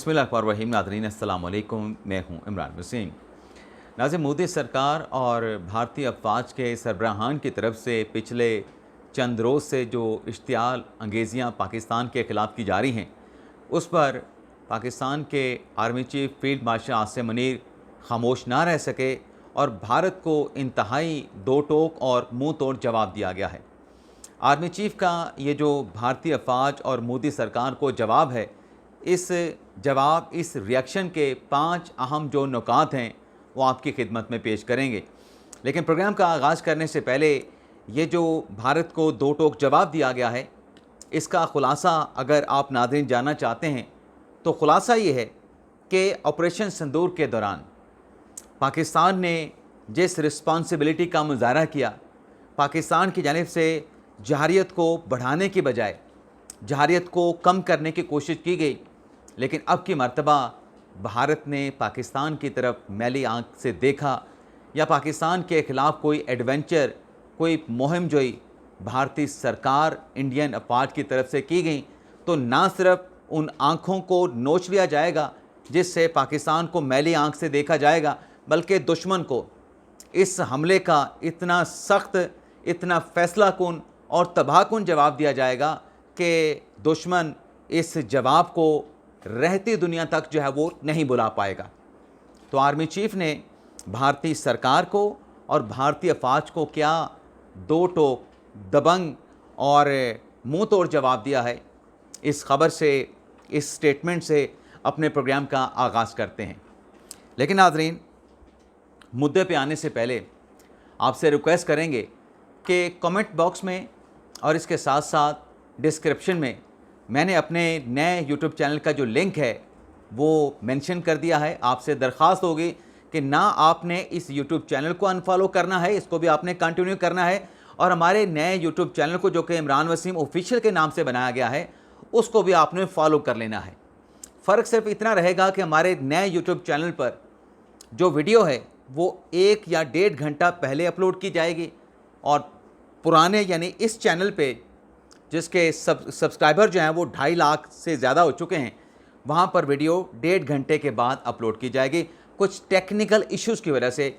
बिस्मिल्लाहिर्रहमानिर्रहीम। नाज़रीन अस्सलाम वालेकुम, मैं हूँ इमरान वसीम। नाज़रीन, मोदी सरकार और भारतीय अफवाज के सरबराहान की तरफ से पिछले चंद रोज़ से जो इश्तियाल अंगेज़ियाँ पाकिस्तान के ख़िलाफ़ की जा रही हैं, उस पर पाकिस्तान के army chief field marshal Asim Munir खामोश ना रह सके और भारत को इंतहाई दो टोक और मुँह तोड़ जवाब दिया गया है। आर्मी चीफ़ का ये जो भारतीय अफवाज और मोदी सरकार को जवाब है, इस रिएक्शन के 5 अहम जो नुकात हैं वो आपकी खिदमत में पेश करेंगे। लेकिन प्रोग्राम का आगाज़ करने से पहले ये जो भारत को दो टोक जवाब दिया गया है, इसका ख़ुलासा अगर आप नाज़रीन जानना चाहते हैं तो ख़ुलासा ये है कि ऑपरेशन सिंदूर के दौरान पाकिस्तान ने जिस रिस्पॉन्सिबिलिटी का मुज़ाहरा किया, पाकिस्तान की जानिब से जहारियत को बढ़ाने की बजाय जहारियत को कम करने की कोशिश की गई, लेकिन अब की मर्तबा भारत ने पाकिस्तान की तरफ मैली आंख से देखा या पाकिस्तान के ख़िलाफ़ कोई एडवेंचर, कोई मुहिम जोई भारतीय सरकार, इंडियन अफवाज की तरफ से की गई, तो ना सिर्फ उन आँखों को नोच लिया जाएगा जिससे पाकिस्तान को मैली आंख से देखा जाएगा, बल्कि दुश्मन को इस हमले का इतना सख्त, इतना फैसलाकुन और तबाहकुन जवाब दिया जाएगा कि दुश्मन इस जवाब को रहती दुनिया तक जो है वो नहीं बुला पाएगा। तो आर्मी चीफ़ ने भारतीय सरकार को और भारतीय अफवाज को क्या दो टोक, दबंग और मुंह तोड़ जवाब दिया है, इस खबर से, इस स्टेटमेंट से अपने प्रोग्राम का आगाज़ करते हैं। लेकिन नाज़रीन, मुद्दे पे आने से पहले आपसे रिक्वेस्ट करेंगे कि कमेंट बॉक्स में और इसके साथ साथ डिस्क्रिप्शन में मैंने अपने नए यूट्यूब चैनल का जो लिंक है वो मेंशन कर दिया है। आपसे दरख्वास्त होगी कि ना आपने इस यूट्यूब चैनल को अनफॉलो करना है, इसको भी आपने कंटिन्यू करना है, और हमारे नए यूट्यूब चैनल को जो कि इमरान वसीम ऑफिशियल के नाम से बनाया गया है, उसको भी आपने फॉलो कर लेना है। फ़र्क सिर्फ इतना रहेगा कि हमारे नए यूट्यूब चैनल पर जो वीडियो है वो 1 या 1.5 घंटा पहले अपलोड की जाएगी, और पुराने यानी इस चैनल पे जिसके सब्सक्राइबर जो हैं वो 2.5 लाख से ज़्यादा हो चुके हैं, वहाँ पर वीडियो 1.5 घंटे के बाद अपलोड की जाएगी। कुछ टेक्निकल इश्यूज़ की वजह से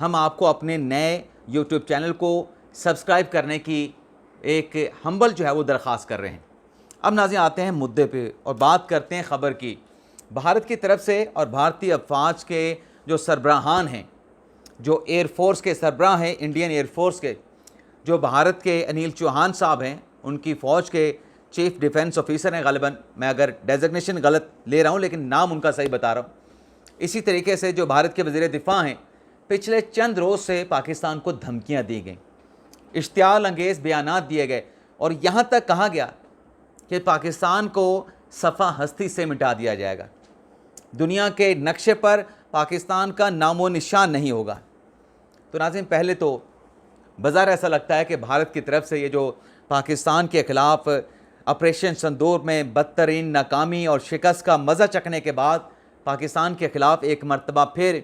हम आपको अपने नए यूट्यूब चैनल को सब्सक्राइब करने की एक हम्बल जो है वो दरख्वास्त कर रहे हैं। अब नाज़रीन आते हैं मुद्दे पे और बात करते हैं ख़बर की। भारत की तरफ से और भारतीय अफवाज के जो सरबराहान हैं, जो एयरफोर्स के सरबराह हैं, इंडियन एयरफोर्स के, जो भारत के अनिल चौहान साहब हैं, उनकी फ़ौज के चीफ़ डिफेंस ऑफिसर हैं ग़ालिबन, मैं अगर डेजिग्नेशन गलत ले रहा हूँ लेकिन नाम उनका सही बता रहा हूँ। इसी तरीके से जो भारत के वज़ीर दिफ़ा हैं, पिछले चंद रोज़ से पाकिस्तान को धमकियाँ दी गई, इश्तियाल अंगेज़ बयानात दिए गए, और यहाँ तक कहा गया कि पाकिस्तान को सफ़ा हस्ती से मिटा दिया जाएगा, दुनिया के नक्शे पर पाकिस्तान का नामो निशान नहीं होगा। तो नाज़रीन, पहले तो बाज़ार ऐसा लगता है कि भारत की तरफ से ये जो पाकिस्तान के ख़िलाफ़ ऑपरेशन सिंदूर में बदतरीन नाकामी और शिकस्त का मज़ा चखने के बाद पाकिस्तान के ख़िलाफ़ एक मरतबा फिर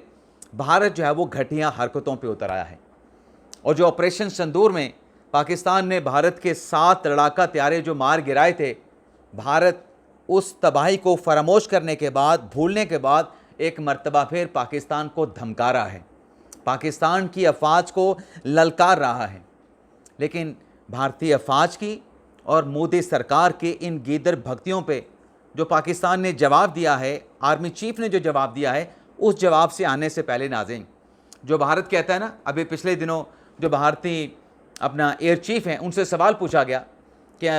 भारत जो है वो घटिया हरकतों पे उतर आया है। और जो ऑपरेशन सिंदूर में पाकिस्तान ने भारत के 7 लड़ाका त्यारे जो मार गिराए थे, भारत उस तबाही को फरामोश करने के बाद, भूलने के बाद एक मरतबा फिर पाकिस्तान को धमका रहा है, पाकिस्तान की अफवाज को ललकार रहा है। लेकिन भारतीय अफवाज की और मोदी सरकार के इन गीदड़ भक्तियों पे जो पाकिस्तान ने जवाब दिया है, आर्मी चीफ़ ने जो जवाब दिया है, उस जवाब से आने से पहले नाज़रीन, जो भारत कहता है ना, अभी पिछले दिनों जो भारतीय अपना एयर चीफ़ हैं, उनसे सवाल पूछा गया कि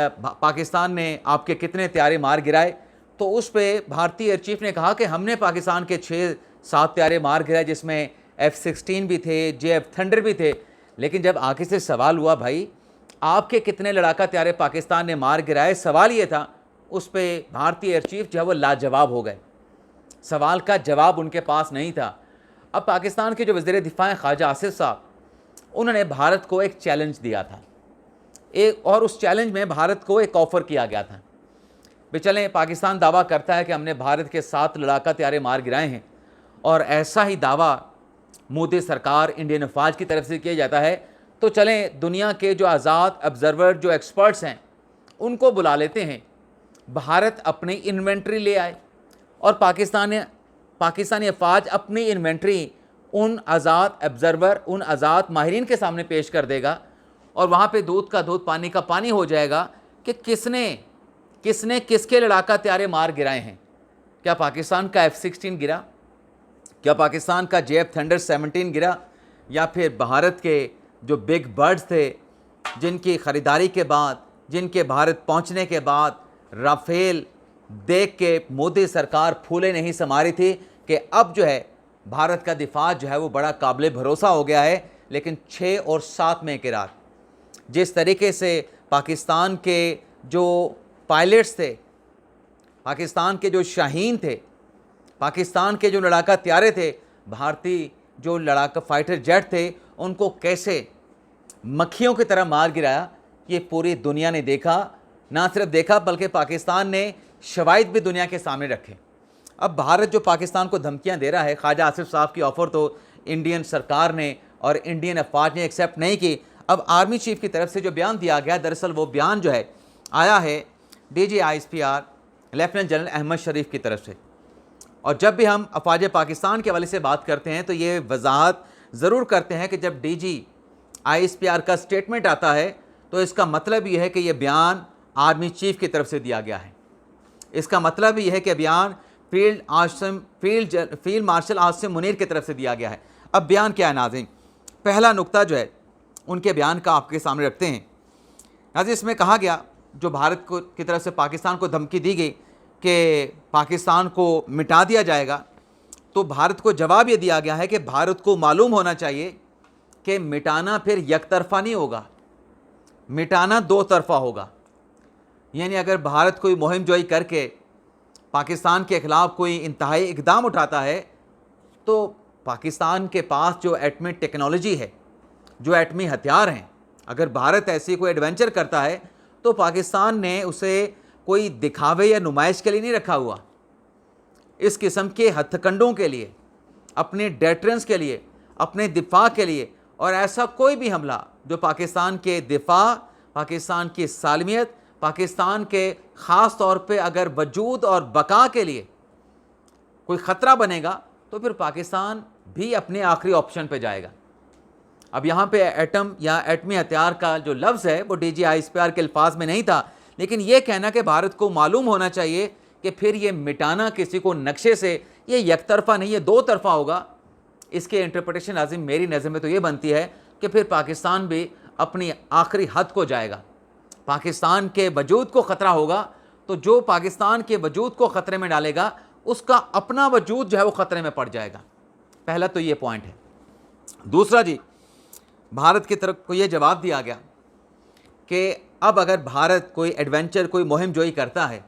पाकिस्तान ने आपके कितने त्यारे मार गिराए, तो उस पर भारतीय एयर चीफ़ ने कहा कि हमने पाकिस्तान के 6-7 त्यारे मार गिराए, जिसमें F-16 भी थे, JF थंडर भी थे। लेकिन जब आगे से सवाल हुआ, भाई आपके कितने लड़ाका त्यारे पाकिस्तान ने मार गिराए, सवाल ये था, उस पर भारतीय एयर चीफ़ जो है वो लाजवाब हो गए, सवाल का जवाब उनके पास नहीं था। अब पाकिस्तान के जो वज़ीर दिफ़ा हैं ख्वाजा आसिफ साहब, उन्होंने भारत को एक चैलेंज दिया था, और उस चैलेंज में भारत को एक ऑफ़र किया गया था। भाई चलें, पाकिस्तान दावा करता है कि हमने भारत के 7 लड़ाका त्यारे मार गिराए हैं, और ऐसा ही दावा मोदी सरकार, इंडियन अफवाज की तरफ से किया जाता है, तो चलें दुनिया के जो आज़ाद ऑब्ज़र्वर, जो एक्सपर्ट्स हैं, उनको बुला लेते हैं, भारत अपनी इन्वेंट्री ले आए, और पाकिस्तानी अफवाज अपनी इन्वेंट्री उन आज़ाद ऑब्ज़र्वर, उन आज़ाद माहिरीन के सामने पेश कर देगा और वहाँ पे दूध का दूध पानी का पानी हो जाएगा कि किसने किसके लड़ाका त्यारे मार गिराए हैं। क्या पाकिस्तान का F-16 गिरा, क्या पाकिस्तान का JF थंडर 17 गिरा, या फिर भारत के जो बिग बर्ड्स थे जिनकी ख़रीदारी के बाद, जिनके भारत पहुंचने के बाद राफेल देख के मोदी सरकार फूले नहीं समा रही थी कि अब जो है भारत का दिफा जो है वो बड़ा काबिल भरोसा हो गया है। लेकिन 6 और 7 मई की रात जिस तरीके से पाकिस्तान के जो पायलट्स थे, पाकिस्तान के जो शाहीन थे, पाकिस्तान के जो लड़ाका त्यारे थे, भारतीय जो लड़ाका फाइटर जेट थे, उनको कैसे मक्खियों की तरह मार गिराया, ये पूरी दुनिया ने देखा। ना सिर्फ देखा बल्कि पाकिस्तान ने शवाहिद भी दुनिया के सामने रखे। अब भारत जो पाकिस्तान को धमकियां दे रहा है, ख्वाजा आसिफ साहब की ऑफ़र तो इंडियन सरकार ने और इंडियन अफवाज ने एक्सेप्ट नहीं की। अब आर्मी चीफ की तरफ से जो बयान दिया गया, दरअसल वो बयान जो है आया है DG ISPR lieutenant general Ahmed Sharif की तरफ से। और जब भी हम अफवाज पाकिस्तान के हवाले से बात करते हैं तो ये वजाहत ज़रूर करते हैं कि जब DG ISPR का स्टेटमेंट आता है तो इसका मतलब ये है कि यह बयान आर्मी चीफ की तरफ से दिया गया है। इसका मतलब ये है कि बयान फील्ड मार्शल आसिम मुनीर की तरफ से दिया गया है। अब बयान क्या है नाज़रीन, पहला नुक्ता जो है उनके बयान का आपके सामने रखते हैं। नाज़रीन, इसमें कहा गया, जो भारत को की तरफ से पाकिस्तान को धमकी दी गई कि पाकिस्तान को मिटा दिया जाएगा, तो भारत को जवाब ये दिया गया है कि भारत को मालूम होना चाहिए कि मिटाना फिर यकतरफा नहीं होगा, मिटाना दो तरफा होगा। यानी अगर भारत कोई मुहिम जोई करके पाकिस्तान के ख़िलाफ़ कोई इंतहाई इक़दाम उठाता है तो पाकिस्तान के पास जो एटमी टेक्नोलॉजी है, जो एटमी हथियार हैं, अगर भारत ऐसी कोई एडवेंचर करता है तो पाकिस्तान ने उसे कोई दिखावे या नुमाइश के लिए नहीं रखा हुआ। इस किस्म के हथकंडों के लिए, अपने डेटरेंस के लिए, अपने दिफा के लिए, और ऐसा कोई भी हमला जो पाकिस्तान के दिफा, पाकिस्तान की सालमियत, पाकिस्तान के ख़ास तौर पे अगर वजूद और बका के लिए कोई ख़तरा बनेगा तो फिर पाकिस्तान भी अपने आखिरी ऑप्शन पे जाएगा। अब यहाँ पे एटम या एटमी हथियार का जो लफ्ज़ है वो DG ISPR के अल्फाज में नहीं था, लेकिन ये कहना कि भारत को मालूम होना चाहिए कि फिर ये मिटाना किसी को नक्शे से, ये एक तरफ़ा नहीं, ये दो तरफ़ा होगा। इसके इंटरप्रिटेशन लाजिम मेरी नज़र में तो ये बनती है कि फिर पाकिस्तान भी अपनी आखिरी हद को जाएगा, पाकिस्तान के वजूद को ख़तरा होगा, तो जो पाकिस्तान के वजूद को ख़तरे में डालेगा उसका अपना वजूद जो है वो ख़तरे में पड़ जाएगा। पहला तो ये पॉइंट है। दूसरा जी, भारत की तरफ को ये जवाब दिया गया कि अब अगर भारत कोई एडवेंचर, कोई मुहिम जोई करता है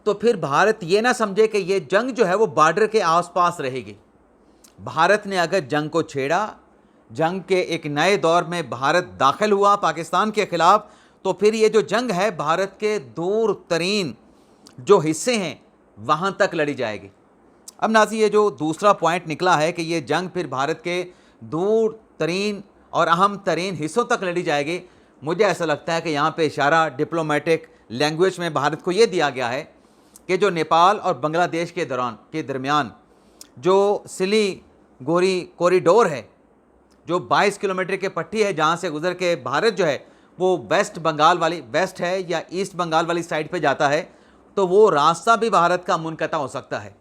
तो फिर भारत ये ना समझे कि ये जंग जो है वो बॉर्डर के आसपास रहेगी। भारत ने अगर जंग को छेड़ा, जंग के एक नए दौर में भारत दाखिल हुआ पाकिस्तान के ख़िलाफ़, तो फिर ये जो जंग है भारत के दूर तरीन जो हिस्से हैं वहाँ तक लड़ी जाएगी। अब नाज़रीन, ये जो दूसरा पॉइंट निकला है कि ये जंग फिर भारत के दूर तरीन और अहम तरीन हिस्सों तक लड़ी जाएगी, मुझे ऐसा लगता है कि यहाँ पे इशारा डिप्लोमेटिक लैंग्वेज में भारत को ये दिया गया है कि जो नेपाल और बांग्लादेश के दरमियान जो सिलीगुड़ी कॉरिडोर है, जो 22 किलोमीटर की पट्टी है जहाँ से गुजर के भारत जो है वो वेस्ट है या ईस्ट बंगाल वाली साइड पे जाता है, तो वो रास्ता भी भारत का मुनक़ता हो सकता है।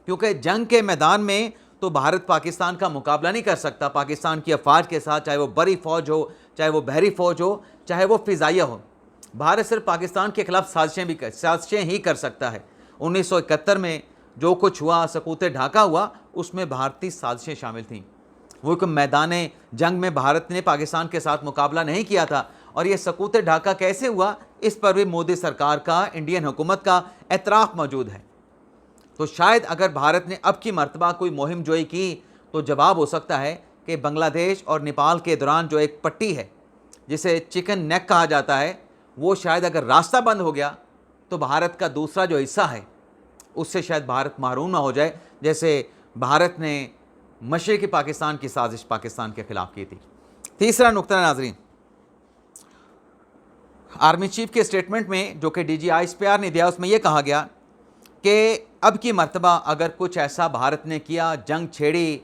क्योंकि जंग के मैदान में तो भारत पाकिस्तान का मुकाबला नहीं कर सकता पाकिस्तान की अफवाज के साथ, चाहे वो बड़ी फ़ौज हो, चाहे वो बहरी फ़ौज हो, चाहे वो फ़िज़ाइया हो। भारत सिर्फ पाकिस्तान के ख़िलाफ़ साजिशें ही कर सकता है। 1971 में जो कुछ हुआ, सकूत ढाका हुआ, उसमें भारतीय साजिशें शामिल थीं। वो एक मैदान जंग में भारत ने पाकिस्तान के साथ मुकाबला नहीं किया था। और ये सकूत ढाका कैसे हुआ, इस पर भी मोदी सरकार का, इंडियन हुकूमत का एतराफ़ मौजूद है। तो शायद अगर भारत ने अब की मर्तबा कोई मुहिम जोई की तो जवाब हो सकता है कि बांग्लादेश और नेपाल के दौरान जो एक पट्टी है जिसे चिकन नेक कहा जाता है, वो शायद अगर रास्ता बंद हो गया तो भारत का दूसरा जो हिस्सा है उससे शायद भारत महरूम ना हो जाए, जैसे भारत ने मशरिकी पाकिस्तान की साजिश पाकिस्तान के ख़िलाफ़ की थी। तीसरा नुक्ता नाज़रीन, आर्मी चीफ के स्टेटमेंट में जो कि DG ISPR ने दिया, उसमें यह कहा गया कि अब की मर्तबा अगर कुछ ऐसा भारत ने किया, जंग छेड़ी,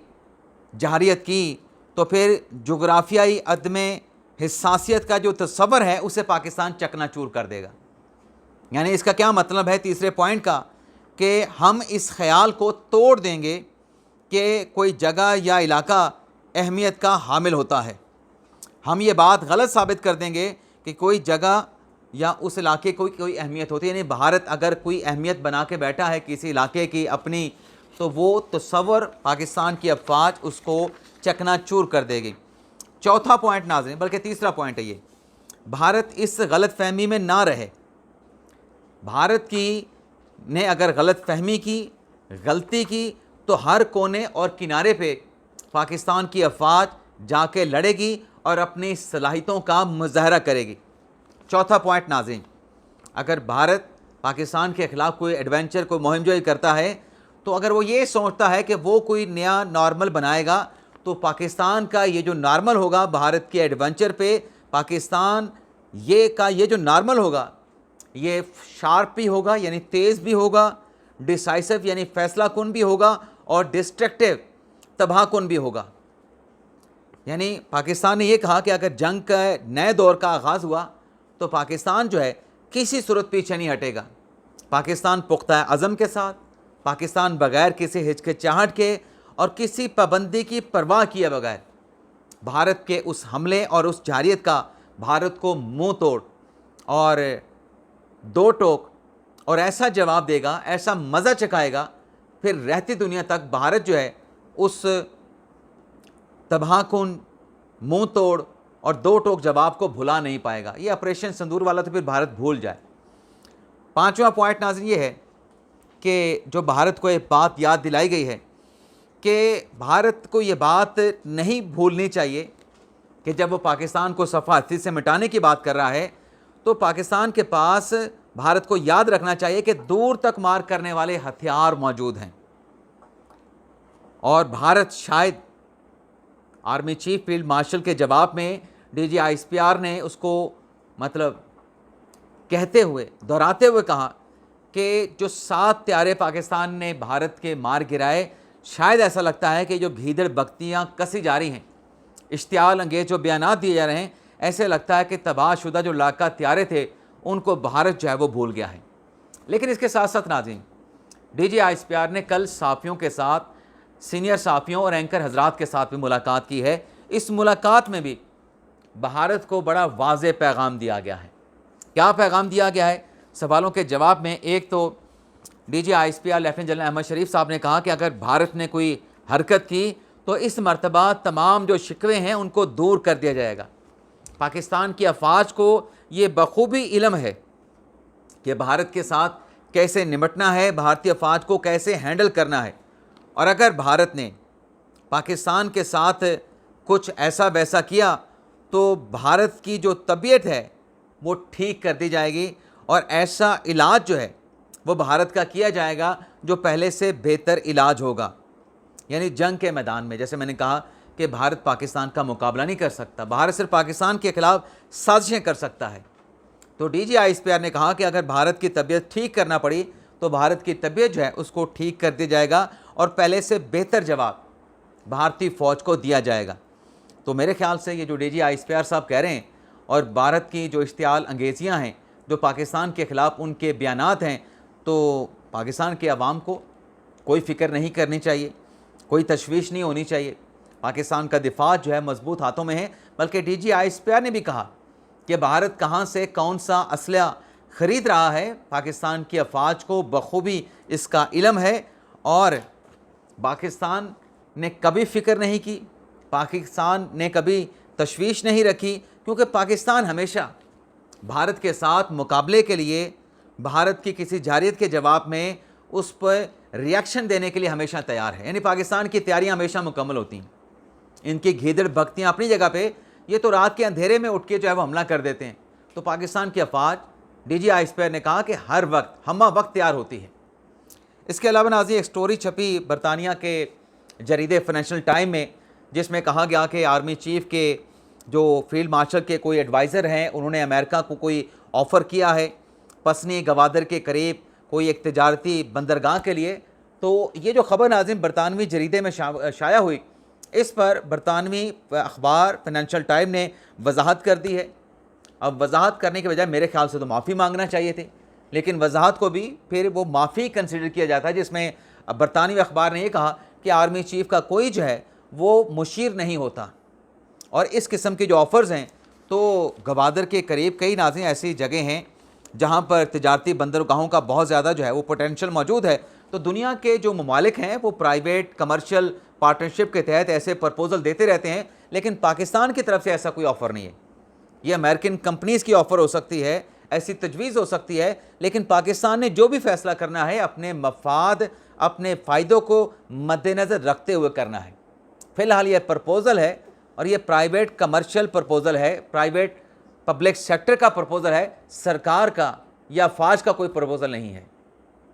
जहारियत की, तो फिर जोग्राफियाई अदम हिस्सासियत का जो तस्वर है उसे पाकिस्तान चकनाचूर कर देगा। यानी इसका क्या मतलब है तीसरे पॉइंट का, कि हम इस ख्याल को तोड़ देंगे कि कोई जगह या इलाका अहमियत का हामिल होता है। हम ये बात गलत साबित कर देंगे कि कोई जगह या उस इलाके को कोई अहमियत होती है। यानी भारत अगर कोई अहमियत बना के बैठा है किसी इलाके की अपनी, तो वो तस्वर पाकिस्तान की अफवाज उसको चकनाचूर कर देगी। चौथा पॉइंट नाज़रीन, बल्कि तीसरा पॉइंट है ये, भारत इस गलत फहमी में ना रहे। भारत की ने अगर गलत फहमी की, गलती की, तो हर कोने और किनारे पे पाकिस्तान की अफवाज जाके लड़ेगी और अपनी सलाहियतों का मुजाहरा करेगी। चौथा पॉइंट नाज़रीन, अगर भारत पाकिस्तान के ख़िलाफ़ कोई एडवेंचर, कोई मुहिमजोई करता है, तो अगर वो ये सोचता है कि वो कोई नया नॉर्मल बनाएगा, तो पाकिस्तान का ये जो नॉर्मल होगा भारत के एडवेंचर पे, पाकिस्तान ये जो नॉर्मल होगा ये शार्प भी होगा, यानी तेज़ भी होगा, डिसाइसिव यानी फैसला कुन भी होगा, और डिस्ट्रक्टिव तबाहकुन भी होगा। यानी पाकिस्तान ने यह कहा कि अगर जंग का नए दौर का आगाज़ हुआ तो पाकिस्तान जो है किसी सूरत पीछे नहीं हटेगा। पाकिस्तान पुख्ता अज़म के साथ, पाकिस्तान बग़ैर किसी हिचकिचाहट के और किसी पाबंदी की परवाह किए बगैर भारत के उस हमले और उस जारियत का भारत को मुंह तोड़ और दो टोक और ऐसा जवाब देगा, ऐसा मज़ा चखाएगा, फिर रहती दुनिया तक भारत जो है उस तबाहकुन, मुंह तोड़ और दो टोक जवाब को भुला नहीं पाएगा। ये ऑपरेशन सिंदूर वाला तो फिर भारत भूल जाए। पांचवा पॉइंट नाज़रीन ये है कि जो भारत को एक बात याद दिलाई गई है कि भारत को ये बात नहीं भूलनी चाहिए कि जब वो पाकिस्तान को सफ़ा हस्ती से मिटाने की बात कर रहा है, तो पाकिस्तान के पास भारत को याद रखना चाहिए कि दूर तक मार करने वाले हथियार मौजूद हैं। और भारत शायद आर्मी चीफ फील्ड मार्शल के जवाब में DGISPR ने उसको मतलब कहते हुए, दोहराते हुए कहा कि जो 7 त्यारे पाकिस्तान ने भारत के मार गिराए, शायद ऐसा लगता है कि जो भीतर बख्तियाँ कसी जा रही हैं, इश्तियाल अंगेज जो बयानात दिए जा रहे हैं, ऐसे लगता है कि तबाहशुदा जो लाका त्यारे थे उनको भारत जो है वो भूल गया है। लेकिन इसके साथ साथ नाज़रीन, DGISPR ने कल सहाफ़ियों के साथ, सीनियर सहाफ़ियों और एंकर हजरात के साथ भी मुलाकात की है। इस मुलाकात में भी भारत को बड़ा वाज़ेह पैगाम दिया गया है। क्या पैगाम दिया गया है? सवालों के जवाब में एक तो DGISPR लेफ्टिनेंट जनरल अहमद शरीफ साहब ने कहा कि अगर भारत ने कोई हरकत की तो इस मर्तबा तमाम जो शिकवे हैं उनको दूर कर दिया जाएगा। पाकिस्तान की अफवाज को ये बखूबी इल्म है कि भारत के साथ कैसे निपटना है, भारतीय अफवाज को कैसे हैंडल करना है, और अगर भारत ने पाकिस्तान के साथ कुछ ऐसा वैसा किया तो भारत की जो तबीयत है वो ठीक कर दी जाएगी और ऐसा इलाज जो है वो भारत का किया जाएगा जो पहले से बेहतर इलाज होगा। यानी जंग के मैदान में, जैसे मैंने कहा कि भारत पाकिस्तान का मुकाबला नहीं कर सकता, भारत सिर्फ पाकिस्तान के खिलाफ साजिशें कर सकता है। तो DGISPR ने कहा कि अगर भारत की तबीयत ठीक करना पड़ी तो भारत की तबीयत जो है उसको ठीक कर दिया जाएगा और पहले से बेहतर जवाब भारतीय फ़ौज को दिया जाएगा। तो मेरे ख्याल से ये जो DGISPR साहब कह रहे हैं और भारत की जो इश्तियाल अंगेजियाँ हैं, जो पाकिस्तान के ख़िलाफ़ उनके बयानात हैं, तो पाकिस्तान के अवाम को कोई फ़िक्र नहीं करनी चाहिए, कोई तशवीश नहीं होनी चाहिए। पाकिस्तान का दिफा जो है मजबूत हाथों में है। बल्कि DGISPR ने भी कहा कि भारत कहाँ से कौन सा असलहा ख़रीद रहा है, पाकिस्तान की अफवाज को बखूबी इसका इल्म है और पाकिस्तान ने कभी फ़िक्र नहीं की, पाकिस्तान ने कभी तशवीश नहीं रखी, क्योंकि पाकिस्तान हमेशा भारत के साथ मुकाबले के लिए, भारत की किसी जारियत के जवाब में उस पर रिएक्शन देने के लिए हमेशा तैयार है। यानी पाकिस्तान की तैयारियां हमेशा मुकम्मल होती हैं। इनकी घीदड़ भक्तियाँ अपनी जगह पे, ये तो रात के अंधेरे में उठ के जो है वो हमला कर देते हैं। तो पाकिस्तान की अफवाज, DGISPR ने कहा कि हर वक्त हमा वक्त तैयार होती है। इसके अलावा नाज़रीन, एक स्टोरी छपी बरतानिया के जरीदे फाइनेंशियल टाइम में, जिसमें कहा गया कि आर्मी चीफ के जो फील्ड मार्शल के कोई एडवाइज़र हैं, उन्होंने अमेरिका को कोई ऑफ़र किया है, पसनी गवादर के करीब कोई एक तजारती बंदरगाह के लिए। तो ये जो ख़बर नाज़रीन बरतानवी जरीदे में शाया हुई, इस पर बरतानवी अखबार फाइनेंशियल टाइम ने वजाहत कर दी है। अब वजाहत करने के बजाय मेरे ख्याल से तो माफ़ी मांगना चाहिए थी, लेकिन वजाहत को भी फिर वो माफ़ी कंसिडर किया जाता है, जिसमें बरतानवी अखबार ने यह कहा कि आर्मी चीफ़ का कोई जो है वो मुशीर नहीं होता। और इस किस्म के जो ऑफ़र्स हैं, तो गवादर के करीब कई नाज़रीन ऐसी जगह हैं जहाँ पर तिजारती बंदरगाहों का बहुत ज़्यादा जो है वो पोटेंशियल मौजूद है। तो दुनिया के जो ममालिक हैं वो प्राइवेट कमर्शियल पार्टनरशिप के तहत ऐसे प्रपोज़ल देते रहते हैं, लेकिन पाकिस्तान की तरफ से ऐसा कोई ऑफ़र नहीं है। ये अमेरिकन कंपनीज़ की ऑफ़र हो सकती है, ऐसी तजवीज़ हो सकती है, लेकिन पाकिस्तान ने जो भी फ़ैसला करना है अपने मफाद, अपने फ़ायदों को मद्देनज़र रखते हुए करना है। फ़िलहाल ये प्रपोज़ल है और ये प्राइवेट कमर्शियल प्रपोज़ल है, प्राइवेट पब्लिक सेक्टर का प्रपोज़ल है, सरकार का या फ़ौज का कोई प्रपोज़ल नहीं है।